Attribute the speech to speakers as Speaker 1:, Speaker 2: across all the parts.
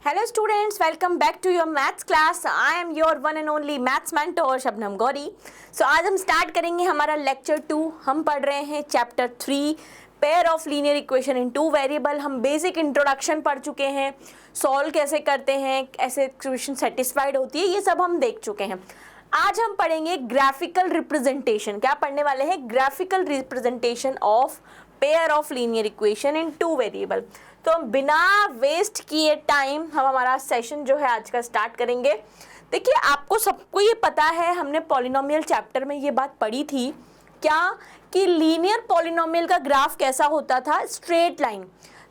Speaker 1: Hello students, welcome back to your maths class. I am your one and only maths mentor Shabnam Gauri. So आज हम start करेंगे हमारा lecture 2. हम पढ़ रहे हैं chapter 3 pair of linear equation in two variable. हम बेसिक इंट्रोडक्शन पढ़ चुके हैं, सॉल्व कैसे करते हैं, ऐसे इक्वेशन सेटिस्फाइड होती है, ये सब हम देख चुके हैं. आज हम पढ़ेंगे ग्राफिकल रिप्रेजेंटेशन. क्या पढ़ने वाले हैं? Graphical representation of pair of linear equation in two variable. तो हम बिना वेस्ट किए टाइम हम हमारा सेशन जो है आज का स्टार्ट करेंगे. देखिए, आपको सबको ये पता है, हमने पॉलिनोमियल चैप्टर में ये बात पढ़ी थी क्या कि लीनियर पॉलिनोमियल का ग्राफ कैसा होता था? Straight line.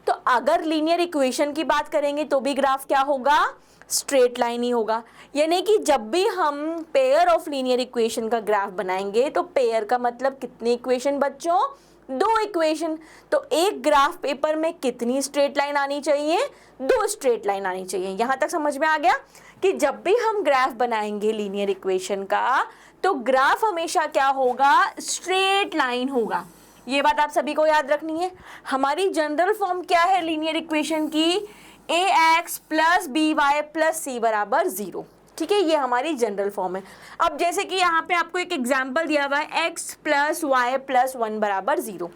Speaker 1: तो अगर लीनियर इक्वेशन की बात करेंगे तो भी ग्राफ क्या होगा? स्ट्रेट लाइन ही होगा. यानी कि जब भी हम पेयर ऑफ लीनियर इक्वेशन का ग्राफ बनाएंगे तो पेयर का मतलब कितनी इक्वेशन बच्चों? 2 इक्वेशन. तो एक ग्राफ पेपर में कितनी स्ट्रेट लाइन आनी चाहिए? 2 स्ट्रेट लाइन आनी चाहिए. यहां तक समझ में आ गया कि जब भी हम ग्राफ बनाएंगे लीनियर इक्वेशन का तो ग्राफ हमेशा क्या होगा? स्ट्रेट लाइन होगा. ये बात आप सभी को याद रखनी है. हमारी जनरल फॉर्म क्या है लीनियर इक्वेशन की? ax plus B Y plus C बराबर 0. ठीक है, ये हमारी जनरल फॉर्म है. अब जैसे कि यहाँ पे आपको एक एग्जाम्पल दिया हुआ है x प्लस वाई प्लस 1 बराबर 0.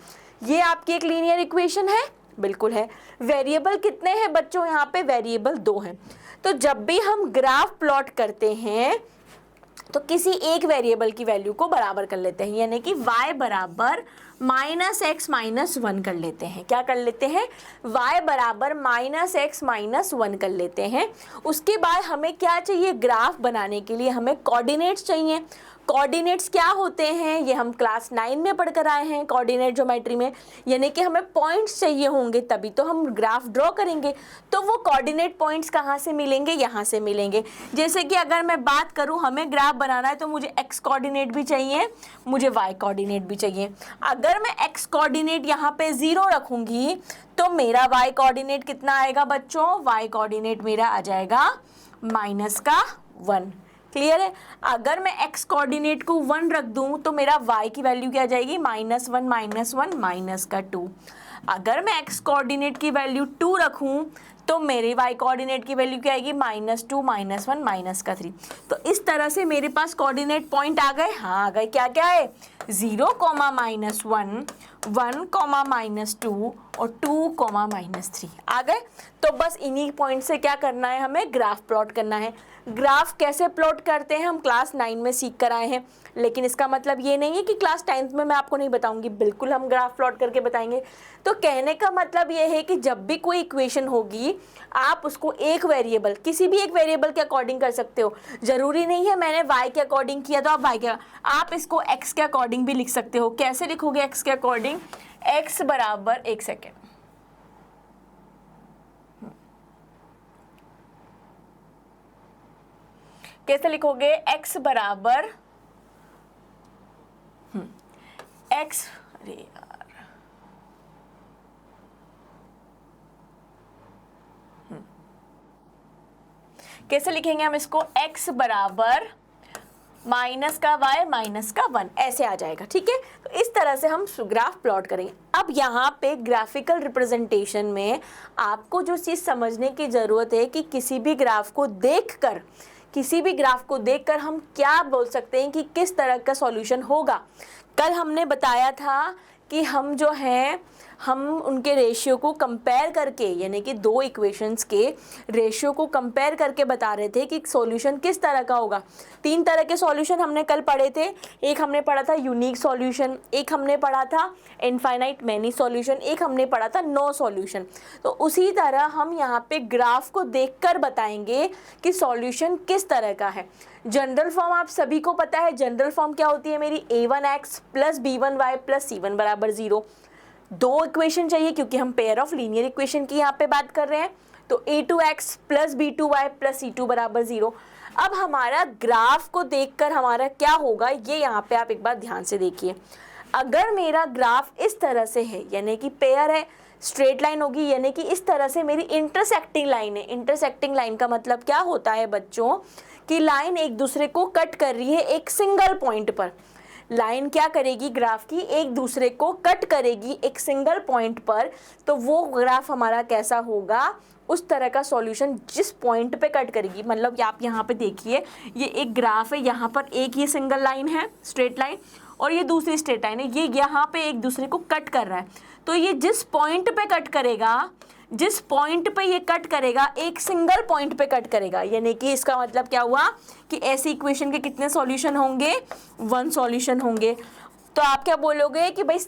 Speaker 1: ये आपकी एक लीनियर इक्वेशन है? बिल्कुल है. वेरिएबल कितने हैं बच्चों? यहाँ पे वेरिएबल 2 हैं. तो जब भी हम ग्राफ प्लॉट करते हैं तो किसी एक वेरिएबल की वैल्यू को बराबर कर लेते हैं, यानी कि y बराबर -x - 1 कर लेते हैं. क्या कर लेते हैं? y बराबर -x - 1 कर लेते हैं. उसके बाद हमें क्या चाहिए? ग्राफ बनाने के लिए हमें कोऑर्डिनेट्स चाहिए. कोऑर्डिनेट्स क्या होते हैं? ये हम क्लास 9 में पढ़ कर आए हैं कोऑर्डिनेट ज्योमेट्री में. यानी कि हमें पॉइंट्स चाहिए होंगे तभी तो हम ग्राफ ड्रॉ करेंगे. तो वो कोऑर्डिनेट पॉइंट्स कहाँ से मिलेंगे? यहाँ से मिलेंगे. जैसे कि अगर मैं बात करूँ, हमें ग्राफ बनाना है तो मुझे एक्स कोऑर्डिनेट भी चाहिए, मुझे वाई कोऑर्डिनेट भी चाहिए. अगर मैं एक्स कोऑर्डिनेट यहाँ पे 0 रखूँगी तो मेरा वाई कोऑर्डिनेट कितना आएगा बच्चों? वाई कोऑर्डिनेट मेरा आ जाएगा -1. क्लियर है? अगर मैं x कोऑर्डिनेट को 1 रख दूं तो मेरा y की वैल्यू क्या आ जाएगी? -1 - 2. अगर मैं x कोऑर्डिनेट की वैल्यू 2 रखूं तो मेरे y कोऑर्डिनेट की वैल्यू क्या आएगी? -2 - 1 - 3. तो इस तरह से मेरे पास कोऑर्डिनेट पॉइंट आ गए. हाँ, आ गए. क्या क्या है? 0, -1, 1, -2 और 2, -3 आ गए. तो बस इन्हीं पॉइंट से क्या करना है? हमें ग्राफ प्लॉट करना है. ग्राफ कैसे प्लॉट करते हैं हम क्लास 9 में सीख कर आए हैं, लेकिन इसका मतलब ये नहीं है कि क्लास 10th में मैं आपको नहीं बताऊंगी. बिल्कुल हम ग्राफ प्लॉट करके बताएंगे. तो कहने का मतलब ये है कि जब भी कोई इक्वेशन होगी आप उसको एक वेरिएबल, किसी भी एक वेरिएबल के अकॉर्डिंग कर सकते हो. जरूरी नहीं है मैंने y के अकॉर्डिंग किया तो आप y के, आप इसको x के अकॉर्डिंग भी लिख सकते हो. कैसे लिखोगे x के अकॉर्डिंग? x बराबर, एक सेकेंड, कैसे लिखोगे? x बराबर x, अरे यार, कैसे लिखेंगे हम इसको? x बराबर माइनस का y माइनस का 1, ऐसे आ जाएगा. ठीक है, तो इस तरह से हम ग्राफ प्लॉट करेंगे. अब यहाँ पे ग्राफिकल रिप्रेजेंटेशन में आपको जो चीज़ समझने की ज़रूरत है कि किसी भी ग्राफ को देखकर हम क्या बोल सकते हैं कि किस तरह का सॉल्यूशन होगा. कल हमने बताया था कि हम जो हैं हम उनके रेशियो को कंपेयर करके, यानी कि 2 इक्वेशंस के रेशियो को कंपेयर करके बता रहे थे कि सॉल्यूशन किस तरह का होगा. 3 तरह के सॉल्यूशन हमने कल पढ़े थे. एक हमने पढ़ा था यूनिक सॉल्यूशन, एक हमने पढ़ा था इनफाइनाइट मैनी सॉल्यूशन, एक हमने पढ़ा था नो सॉल्यूशन. तो उसी तरह हम यहाँ पे ग्राफ को देखकर बताएंगे कि सॉल्यूशन किस तरह का है. जनरल फॉर्म आप सभी को पता है. जनरल फॉर्म क्या होती है मेरी? a1x plus b1y plus c1 बराबर 0. 2 इक्वेशन चाहिए क्योंकि हम पेयर ऑफ लीनियर इक्वेशन की यहाँ पे बात कर रहे हैं. तो a2x plus b2y plus c2 बराबर 0. अब हमारा ग्राफ को देखकर हमारा क्या होगा, ये यहाँ पे आप एक बार ध्यान से देखिए. अगर मेरा ग्राफ इस तरह से है, यानी कि पेयर है, स्ट्रेट लाइन होगी, यानी कि इस तरह से मेरी इंटरसेक्टिंग लाइन है. इंटरसेक्टिंग लाइन का मतलब क्या होता है बच्चों? कि लाइन एक दूसरे को कट कर रही है एक सिंगल पॉइंट पर. लाइन क्या करेगी? ग्राफ की एक दूसरे को कट करेगी एक सिंगल पॉइंट पर. तो वो ग्राफ हमारा कैसा होगा? उस तरह का सॉल्यूशन जिस पॉइंट पे कट करेगी, मतलब कि आप यहाँ पे देखिए ये एक ग्राफ है, यहाँ पर एक ये सिंगल लाइन है स्ट्रेट लाइन और ये दूसरी स्ट्रेट लाइन है, ये यहाँ पे एक दूसरे को कट कर रहा है। तो ये जिस पॉइंट पे कट करेगा, जिस पॉइंट पे ये कट करेगा, एक सिंगल पॉइंट पे कट करेगा, यानी कि इसका मतलब क्या हुआ कि ऐसी इक्वेशन के कितने सॉल्यूशन होंगे, 1 सॉल्यूशन होंगे। तो आप क्या बोलोगे कि भाई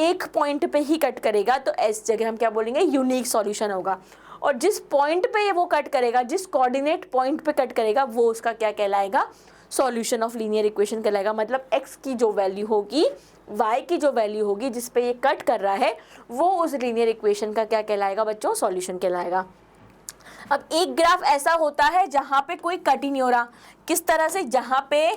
Speaker 1: एक पॉइंट पे ही कट करेगा, तो इस जगह हम क्या बोलेंगे, यूनिक सॉल्यूशन होगा। और जिस पॉइंट पे ये वो कट करेगा, जिस कोऑर्डिनेट पॉइंट पे कट करेगा, वो उसका क्या कहलाएगा, सॉल्यूशन ऑफ लीनियर इक्वेशन कहलाएगा। मतलब x की जो वैल्यू होगी, y की जो वैल्यू होगी जिस पे ये कट कर रहा है, वो उस लीनियर इक्वेशन का क्या कहलाएगा बच्चों, सॉल्यूशन कहलाएगा। अब एक ग्राफ ऐसा होता है जहाँ पे कोई कट ही नहीं हो रहा, किस तरह से, जहाँ पे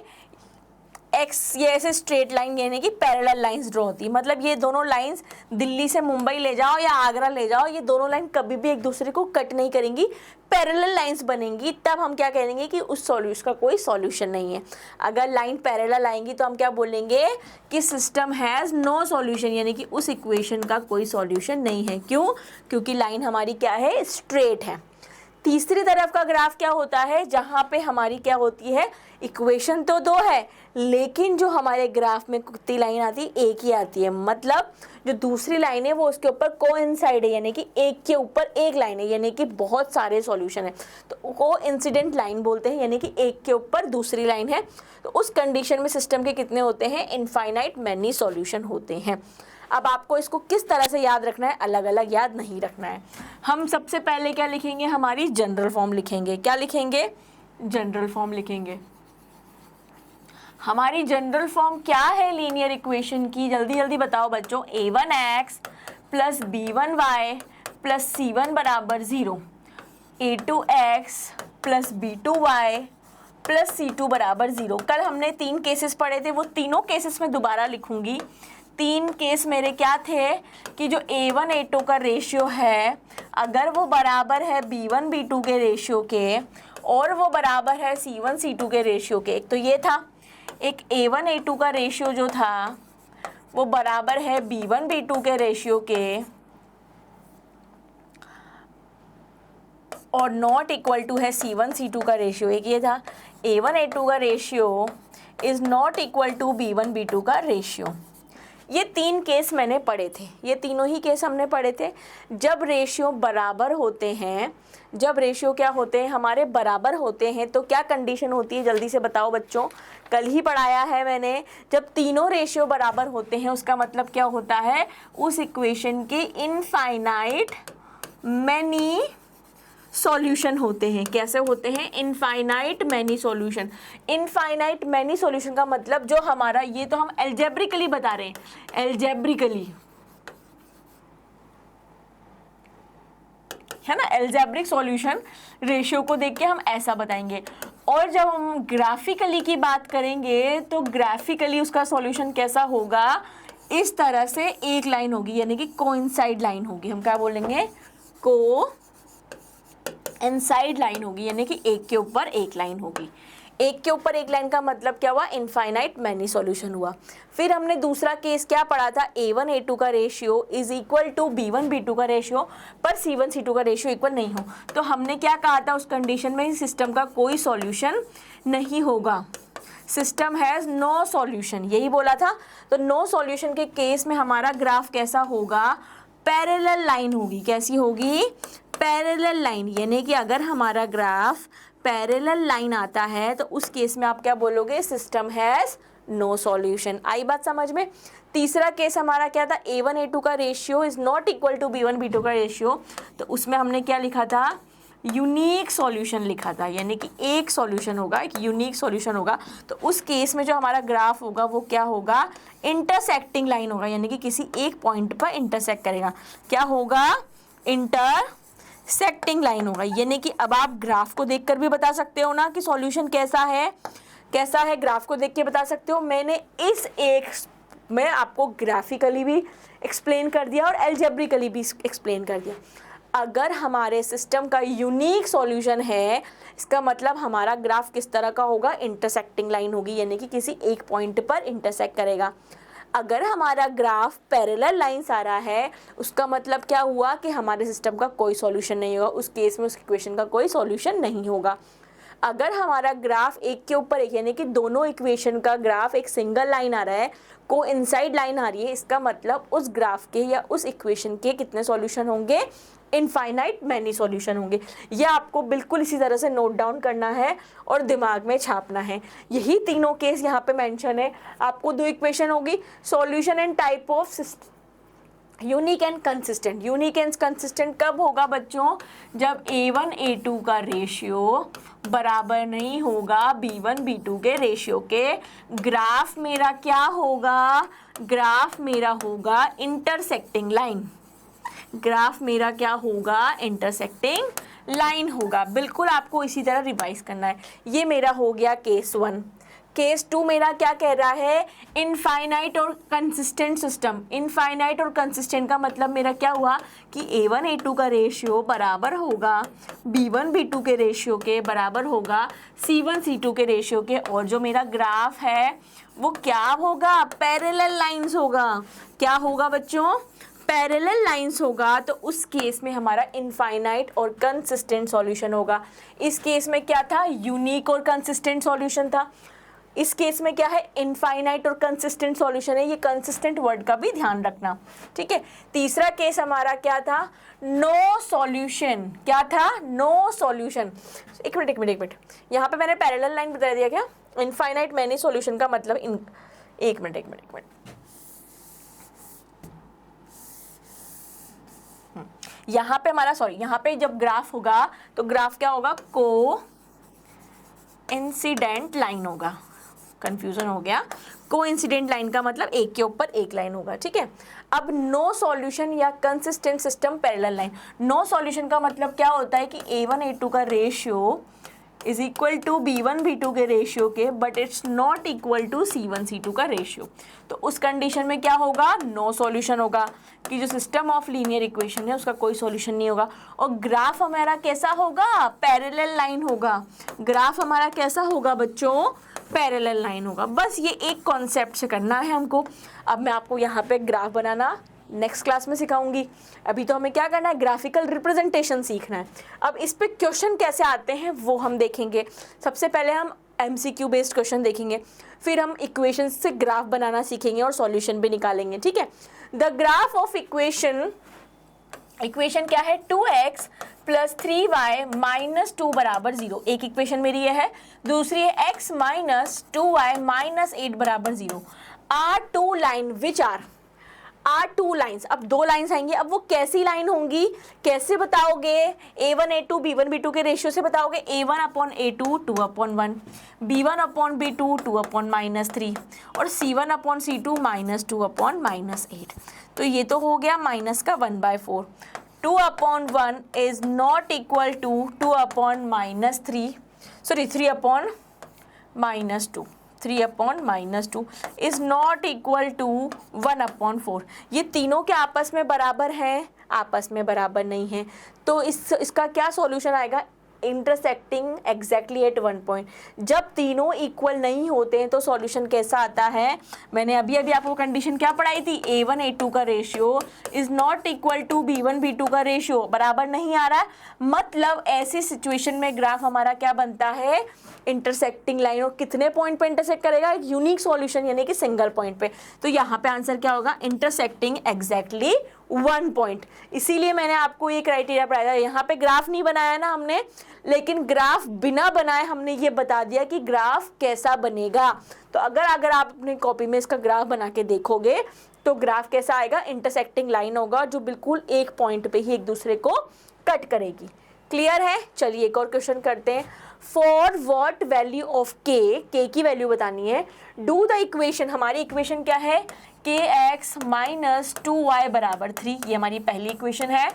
Speaker 1: एक्स ये ऐसे स्ट्रेट लाइन यानी कि पैरेलल लाइंस ड्रॉ होती है। मतलब ये दोनों लाइंस दिल्ली से मुंबई ले जाओ या आगरा ले जाओ, ये दोनों लाइन कभी भी एक दूसरे को कट नहीं करेंगी, पैरेलल लाइंस बनेंगी। तब हम क्या कहेंगे कि उस सॉल्यूशन का कोई सॉल्यूशन नहीं है। अगर लाइन पैरेलल आएंगी तो हम क्या बोलेंगे कि सिस्टम हैज़ नो सॉल्यूशन, यानी कि उस इक्वेशन का कोई सॉल्यूशन नहीं है। क्यों? क्योंकि लाइन हमारी क्या है, स्ट्रेट है। तीसरी तरफ का ग्राफ क्या होता है, जहाँ पे हमारी क्या होती है, इक्वेशन तो 2 है लेकिन जो हमारे ग्राफ में कितनी लाइन आती है, एक ही आती है। मतलब जो दूसरी लाइन है वो उसके ऊपर कोइंसाइड है, यानी कि एक के ऊपर एक लाइन है, यानी कि बहुत सारे सॉल्यूशन है, तो कोइंसिडेंट लाइन बोलते हैं, यानी कि एक के ऊपर दूसरी लाइन है। तो उस कंडीशन में सिस्टम के कितने होते हैं, इनफाइनाइट मैनी सॉल्यूशन होते हैं। अब आपको इसको किस तरह से याद रखना है, अलग अलग याद नहीं रखना है। हम सबसे पहले क्या लिखेंगे, हमारी जनरल फॉर्म लिखेंगे। क्या लिखेंगे, जनरल फॉर्म लिखेंगे। हमारी जनरल फॉर्म क्या है लीनियर इक्वेशन की, जल्दी जल्दी बताओ बच्चों। a1x plus b1y plus c1 बराबर 0, a2x plus b2y plus c2 बराबर 0। कल हमने 3 केसेस पढ़े थे, वो तीनों केसेस में दोबारा लिखूंगी। 3 केस मेरे क्या थे कि जो a1 a2 का रेशियो है, अगर वो बराबर है b1 b2 के रेशियो के और वो बराबर है c1 c2 के रेशियो के। एक तो ये था, एक a1 a2 का रेशियो जो था वो बराबर है b1 b2 के रेशियो के और नॉट इक्वल टू है c1 c2 का रेशियो। एक ये था, a1 a2 का ratio is not equal to b1 b2 का रेशियो। ये 3 केस मैंने पढ़े थे, ये तीनों ही केस हमने पढ़े थे। जब रेशियो बराबर होते हैं, जब रेशियो क्या होते हैं, हमारे बराबर होते हैं, तो क्या कंडीशन होती है, जल्दी से बताओ बच्चों। कल ही पढ़ाया है मैंने, जब तीनों रेशियो बराबर होते हैं उसका मतलब क्या होता है, उस इक्वेशन के इनफाइनाइट मैनी सॉल्यूशन होते हैं। कैसे होते हैं, infinite many solution. Infinite many solution का मतलब जो हमारा, ये तो हम एल्जेब्रिकली बता रहे हैं, एल्जेब्रिकली है ना, एल्जेब्रिक सॉल्यूशन रेशियो को देख के हम ऐसा बताएंगे। और जब हम ग्राफिकली की बात करेंगे तो ग्राफिकली उसका सॉल्यूशन कैसा होगा, इस तरह से एक लाइन होगी, यानी कि कोइंसाइड लाइन होगी। हम क्या बोलेंगे, कोइंसाइड लाइन होगी, यानी कि एक के ऊपर एक लाइन होगी। एक के ऊपर एक लाइन का मतलब क्या हुआ, इनफाइनाइट मैनी सॉल्यूशन हुआ। फिर हमने दूसरा केस क्या पढ़ा था, a1 a2 का ratio is equal to b1 b2 का रेशियो, पर c1 c2 का रेशियो इक्वल नहीं हो। तो हमने क्या कहा था, उस कंडीशन में सिस्टम का कोई सॉल्यूशन नहीं होगा, सिस्टम हैज़ नो सॉल्यूशन, यही बोला था। तो नो सॉल्यूशन के केस में हमारा ग्राफ कैसा होगा, पैरेलल लाइन होगी। कैसी होगी, पैरेलल लाइन, यानी कि अगर हमारा ग्राफ पैरेलल लाइन आता है तो उस केस में आप क्या बोलोगे, सिस्टम हैज़ नो सॉल्यूशन। आई बात समझ में। तीसरा केस हमारा क्या था, a1 a2 का ratio is not equal to b1 b2 का रेशियो, तो उसमें हमने क्या लिखा था, यूनिक सॉल्यूशन लिखा था, यानी कि एक सॉल्यूशन होगा, एक यूनिक सॉल्यूशन होगा। तो उस केस में जो हमारा ग्राफ होगा वो क्या होगा, इंटरसेक्टिंग लाइन होगा, यानी कि किसी एक पॉइंट पर इंटरसेक्ट करेगा। क्या होगा, इंटरसेक्टिंग लाइन होगा। यानी कि अब आप ग्राफ को देखकर भी बता सकते हो ना कि सॉल्यूशन कैसा है, कैसा है, ग्राफ को देख के बता सकते हो। मैंने इस एक में आपको ग्राफिकली भी एक्सप्लेन कर दिया और एल्जेब्रिकली भी एक्सप्लेन कर दिया। अगर हमारे सिस्टम का यूनिक सॉल्यूशन है, इसका मतलब हमारा ग्राफ किस तरह का होगा, इंटरसेक्टिंग लाइन होगी, यानी कि किसी एक पॉइंट पर इंटरसेक्ट करेगा। अगर हमारा ग्राफ पैरेलल लाइंस आ रहा है उसका मतलब क्या हुआ कि हमारे सिस्टम का कोई सॉल्यूशन नहीं होगा, उस केस में उस इक्वेशन का कोई सॉल्यूशन नहीं होगा। अगर हमारा ग्राफ एक के ऊपर एक यानी कि दोनों इक्वेशन का ग्राफ एक सिंगल लाइन आ रहा है, कोइंसाइड लाइन आ रही है, इसका मतलब उस ग्राफ के या उस इक्वेशन के कितने सॉल्यूशन होंगे, इनफाइनाइट मैनी सॉल्यूशन होंगे। ये आपको बिल्कुल इसी तरह से नोट डाउन करना है और दिमाग में छापना है। यही तीनों केस यहाँ पे मेंशन है। आपको दो इक्वेशन होगी, solution and type of system, unique and consistent. Unique and consistent कब होगा बच्चों, जब A1 A2 का रेशियो बराबर नहीं होगा B1 B2 के रेशियो के। ग्राफ मेरा क्या होगा, ग्राफ मेरा होगा इंटरसेक्टिंग लाइन। ग्राफ मेरा क्या होगा, इंटरसेक्टिंग लाइन होगा। बिल्कुल आपको इसी तरह रिवाइज करना है। ये मेरा हो गया केस 1। केस 2 मेरा क्या कह रहा है, इनफाइनाइट और कंसिस्टेंट सिस्टम। इनफाइनाइट और कंसिस्टेंट का मतलब मेरा क्या हुआ कि A1 A2 का रेशियो बराबर होगा B1 B2 के रेशियो के, बराबर होगा C1 C2 के रेशियो के। और जो मेरा ग्राफ है वो क्या होगा, पैरेलल लाइंस होगा। क्या होगा बच्चों, पैरेलल लाइंस होगा। तो उस केस में हमारा इनफाइनाइट और कंसिस्टेंट सॉल्यूशन होगा। इस केस में क्या था, यूनिक और कंसिस्टेंट सॉल्यूशन था। इस केस में क्या है, इनफाइनाइट और कंसिस्टेंट सॉल्यूशन है। ये कंसिस्टेंट वर्ड का भी ध्यान रखना, ठीक है। तीसरा केस हमारा क्या था, नो सॉल्यूशन। क्या था, नो सॉल्यूशन। एक मिनट यहाँ पे मैंने पैरेलल लाइन बता दिया क्या, इनफाइनाइट मैनी सॉल्यूशन का मतलब एक मिनट यहाँ पे हमारा यहाँ पे जब ग्राफ होगा तो ग्राफ क्या होगा, को इंसिडेंट लाइन होगा। कंफ्यूजन हो गया, को इंसिडेंट लाइन का मतलब एक के ऊपर एक लाइन होगा, ठीक है। अब नो सॉल्यूशन या consistent system parallel line. No solution का मतलब क्या होता है कि A1 A2 का ratio is equal to B1 B2 के रेशियो के, but it's not equal to C1 C2 का रेशियो। तो उस कंडीशन में क्या होगा, नो सॉल्यूशन होगा, कि जो सिस्टम ऑफ लीनियर इक्वेशन है उसका कोई सॉल्यूशन नहीं होगा। और ग्राफ हमारा कैसा होगा, पैरेलल लाइन होगा। ग्राफ हमारा कैसा होगा बच्चों, पैरेलल लाइन होगा। बस ये एक कॉन्सेप्ट से करना है हमको। अब मैं आपको यहाँ पे ग्राफ बनाना नेक्स्ट क्लास में सिखाऊंगी। अभी तो हमें क्या करना है, ग्राफिकल रिप्रेजेंटेशन सीखना है। अब इस पे क्वेश्चन कैसे आते हैं वो हम देखेंगे। सबसे पहले हम MCQ बेस्ड क्वेश्चन देखेंगे, फिर हम इक्वेशन से ग्राफ बनाना सीखेंगे और सॉल्यूशन भी निकालेंगे, ठीक है। द ग्राफ ऑफ इक्वेशन क्या है, 2x प्लस 3y माइनस 2 बराबर 0। एक इक्वेशन मेरी ये है, दूसरी है x माइनस 2y माइनस 8 बराबर 0। Are two line which are two lines. अब दो लाइन्स आएंगी, अब वो कैसी लाइन होंगी, कैसे बताओगे, A1 A2 B1 B2 के रेशियो से बताओगे। A1 upon A2 2 upon 1, B1 upon B2 2 upon minus 3 और C1 upon C2 minus 2 upon minus 8। तो ये तो हो गया माइनस का 1/4। 2 upon 1 is not equal to 2 upon minus 3, sorry 3 upon minus 2। 3 upon minus 2 is not equal to 1 upon 4। ये तीनों के आपस में बराबर हैं, आपस में बराबर नहीं है। तो इसका क्या सॉल्यूशन आएगा, इंटरसेक्टिंग एग्जैक्टली एट 1 पॉइंट। जब तीनों इक्वल नहीं होते हैं तो सॉल्यूशन कैसा आता है, मैंने अभी आपको कंडीशन क्या पढ़ाई थी, A1 A2 का ratio is not equal to B1 B2 का रेशियो, बराबर नहीं आ रहा। मतलब ऐसी सिचुएशन में ग्राफ हमारा क्या बनता है, इंटरसेक्टिंग लाइन। और कितने पॉइंट पे इंटरसेक्ट करेगा, एक यूनिक सॉल्यूशन यानी कि सिंगल पॉइंट पे। तो यहाँ पे आंसर क्या होगा, इंटरसेक्टिंग एग्जैक्टली 1 पॉइंट। इसीलिए मैंने आपको ये क्राइटेरिया पढ़ाया। यहाँ पे ग्राफ नहीं बनाया ना हमने, लेकिन ग्राफ बिना बनाए हमने ये बता दिया कि ग्राफ कैसा बनेगा। तो अगर आप अपनी कॉपी में इसका ग्राफ बना के देखोगे तो ग्राफ कैसा आएगा, इंटरसेक्टिंग लाइन होगा जो बिल्कुल एक पॉइंट पे ही एक दूसरे को कट करेगी। क्लियर है। चलिए एक और क्वेश्चन करते हैं। फॉर व्हाट वैल्यू ऑफ के की वैल्यू बतानी है। डू द इक्वेशन, हमारी इक्वेशन क्या है, kx माइनस 2y बराबर 3। ये हमारी पहली इक्वेशन है।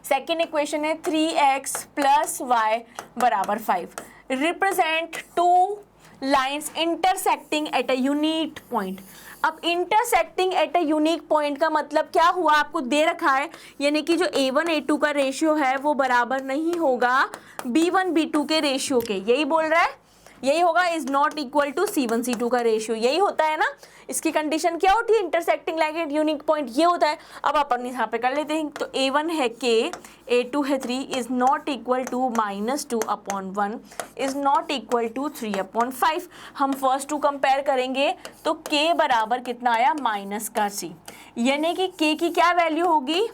Speaker 1: सेकेंड इक्वेशन है 3x प्लस y बराबर 5। Represent two lines intersecting at a unique point. अब intersecting at a unique point का मतलब क्या हुआ, आपको दे रखा है, यानी कि जो A1 A2 का रेशियो है वो बराबर नहीं होगा B1 B2 के रेशियो के, यही बोल रहा है। यही होगा, is not equal to C1 C2 का रेशियो, यही होता है ना। इसकी कंडीशन क्या होती है, intersecting line at unique point, ये होता है। अब अपन यहाँ पे कर लेते हैं, तो A1 है K, A2 है 3, is not equal to -2/1, is not equal to 3/5। हम फर्स्ट टू कंपेयर करेंगे तो K बराबर कितना आया, -C, यानी कि K की क्या वैल्यू होगी,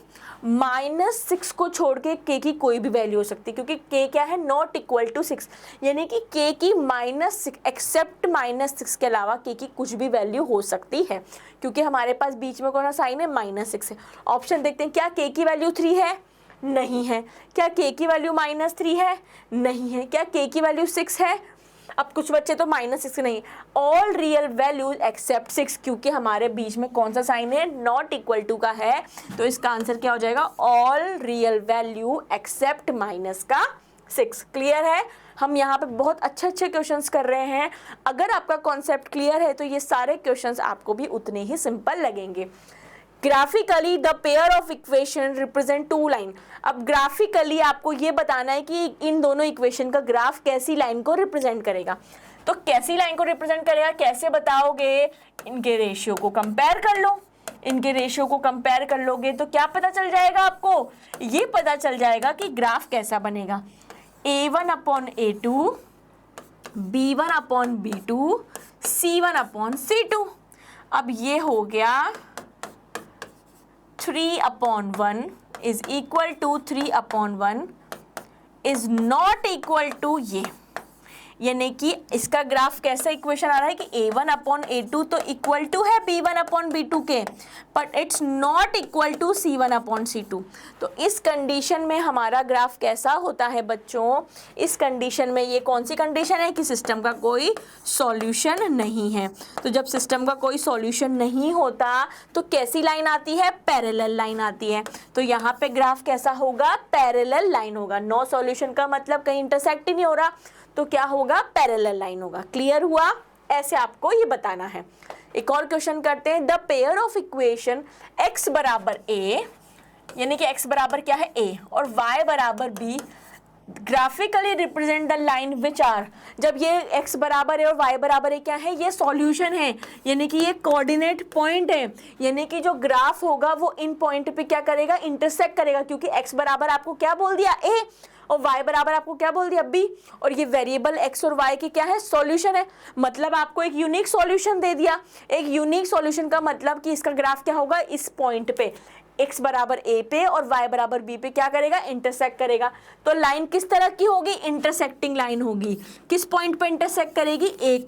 Speaker 1: -6 को छोड़ के K की कोई भी वैल्यू हो सकती है, क्योंकि K क्या है, नॉट इक्वल टू 6, यानी कि K की -6 एक्सेप्ट -6 के अलावा K की कुछ भी वैल्यू हो सकती है, क्योंकि हमारे पास बीच में कौन सा साइन है, -6 है। ऑप्शन देखते हैं, क्या K की वैल्यू 3 है, नहीं है। क्या K की वैल्यू -3 है, नहीं है। क्या K की वैल्यू 6 है, अब कुछ बच्चे तो -6 नहीं, ऑल रियल वैल्यूज एक्सेप्ट 6, क्योंकि हमारे बीच में कौन सा साइन है, नॉट इक्वल टू का है, तो इसका आंसर क्या हो जाएगा, all real value except -6। Clear है। हम यहाँ पे बहुत अच्छे क्वेश्चंस कर रहे हैं। अगर आपका कॉन्सेप्ट क्लियर है तो ये सारे क्वेश्चंस आपको भी उतने ही सिंपल लगेंगे। Graphically the pair of equation represent two line. अब ग्राफिकली आपको ये बताना है कि इन दोनों इक्वेशन का ग्राफ कैसी लाइन को रिप्रेजेंट करेगा। तो कैसी लाइन को रिप्रेजेंट करेगा, कैसे बताओगे, इनके रेशियो को कंपेयर कर लो। इनके रेशियो को कंपेयर कर लोगे तो क्या पता चल जाएगा आपको, ये पता चल जाएगा कि ग्राफ कैसा बनेगा, A1/A2, B1/B2, C1/C2। अब ये हो गया 3/1 is equal to 3/1 is not equal to ये, यानी कि इसका ग्राफ कैसा इक्वेशन आ रहा है कि A1/A2 तो इक्वल टू है B1/B2 के, but it's not equal to C1/C2। तो इस कंडीशन में हमारा ग्राफ कैसा होता है बच्चों, इस कंडीशन में ये कौन सी कंडीशन है कि सिस्टम का कोई सॉल्यूशन नहीं है। तो जब सिस्टम का कोई सॉल्यूशन नहीं होता तो कैसी लाइन आती है, पैरेलल लाइन आती है। तो यहाँ पे ग्राफ कैसा होगा, पैरेलल लाइन होगा। नो सॉल्यूशन का मतलब कहीं इंटरसेक्ट ही नहीं हो रहा, तो क्या होगा, पैरेलल लाइन होगा। क्लियर हुआ, ऐसे आपको ये बताना है। एक और क्वेश्चन करते हैं, the pair of equation x बराबर a, यानी कि x बराबर क्या है a और y बराबर b, graphically represent the line which are. जब ये x बराबर है और y बराबर है, क्या है, ये सॉल्यूशन है, यानी कि ये कोऑर्डिनेट पॉइंट है, यानी कि जो ग्राफ होगा वो इन पॉइंट पे क्या करेगा, इंटरसेक्ट करेगा, क्योंकि x बराबर आपको क्या बोल दिया, a, और y बराबर आपको क्या बोल दिया, b, और ये वेरिएबल x और y की क्या है, सॉल्यूशन है। मतलब आपको एक यूनिक सॉल्यूशन दे दिया। एक यूनिक सॉल्यूशन का मतलब कि इसका ग्राफ क्या होगा, इस पॉइंट पे x बराबर a पे और y बराबर b पे क्या करेगा, इंटरसेक्ट करेगा। तो लाइन किस तरह की होगी, इंटरसेक्टिंग लाइन होगी। किस पॉइंट पे इंटरसेक्ट करेगी, a,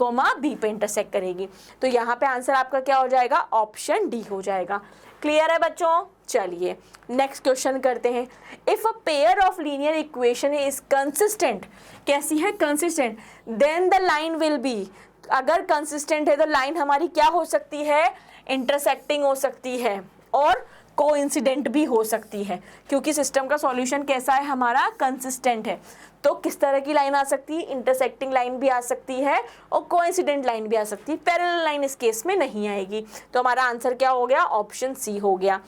Speaker 1: b पे इंटरसेक्ट करेगी। तो यहाँ पे आंसर आपका क्या हो जाएगा, ऑप्शन डी हो जाएगा। क्लियर है बच्चों। चलिए नेक्स्ट क्वेश्चन करते हैं। If a pair of linear equation is consistent, कैसी है, consistent, then the line will be, अगर कंसिस्टेंट है तो लाइन हमारी क्या हो सकती है, इंटरसेक्टिंग हो सकती है और कोइंसिडेंट भी हो सकती है, क्योंकि सिस्टम का सॉल्यूशन कैसा है हमारा, कंसिस्टेंट है। तो किस तरह की लाइन आ सकती है, इंटरसेक्टिंग लाइन भी आ सकती है और कोइंसिडेंट लाइन भी आ सकती है। पैरेलल लाइन इस केस में नहीं आएगी। तो हमारा आंसर क्या हो गया, ऑप्शन सी हो गया।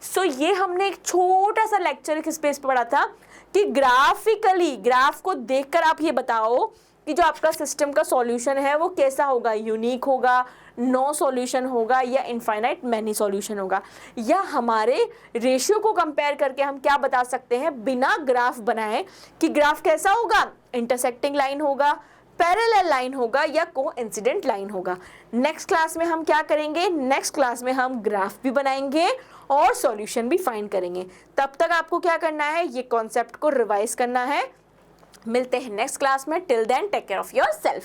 Speaker 1: सो ये हमने एक छोटा सा लेक्चर एक स्पेस पे पढ़ा था कि ग्राफिकली, ग्राफ को देखकर आप ये बताओ कि जो आपका सिस्टम का सॉल्यूशन है वो कैसा होगा, यूनिक होगा, नो सॉल्यूशन होगा, या इनफाइनाइट मैनी सॉल्यूशन होगा, या हमारे रेशियो को कंपेयर करके हम क्या बता सकते हैं बिना ग्राफ बनाए कि ग्राफ कैसा होगा, इंटरसेक्टिंग लाइन होगा, पैरेलल लाइन होगा, या कोइंसिडेंट लाइन होगा। नेक्स्ट क्लास में हम क्या करेंगे, नेक्स्ट क्लास में हम ग्राफ भी बनाएंगे और सॉल्यूशन भी फाइंड करेंगे। तब तक आपको क्या करना है, ये कॉन्सेप्ट को रिवाइज करना है। मिलते हैं नेक्स्ट क्लास में। Till then take care of your self.